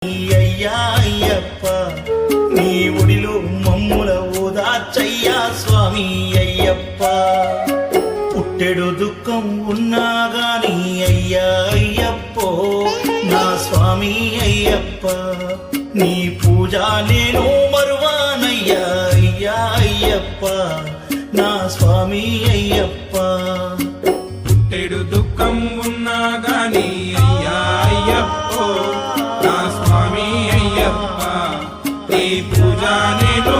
అయ్యా అయ్యప్ప నీ ఒడిలో మమ్ముల ఓదార్చయ్యా స్వామి అయ్యప్ప. పుట్టెడు దుఃఖం ఉన్నా గాని అయ్యా అయ్యప్పో నా స్వామి అయ్యప్ప. నీ పూజ నేను మరువానయ్యా అయ్యా అయ్యప్ప నా స్వామి అయ్యప్ప. పుట్టెడు దుఃఖం ఉన్నా గాని అయ్యా అయ్యప్పో నా స్వామి అయ్యప్ప. నీ పూజ నేను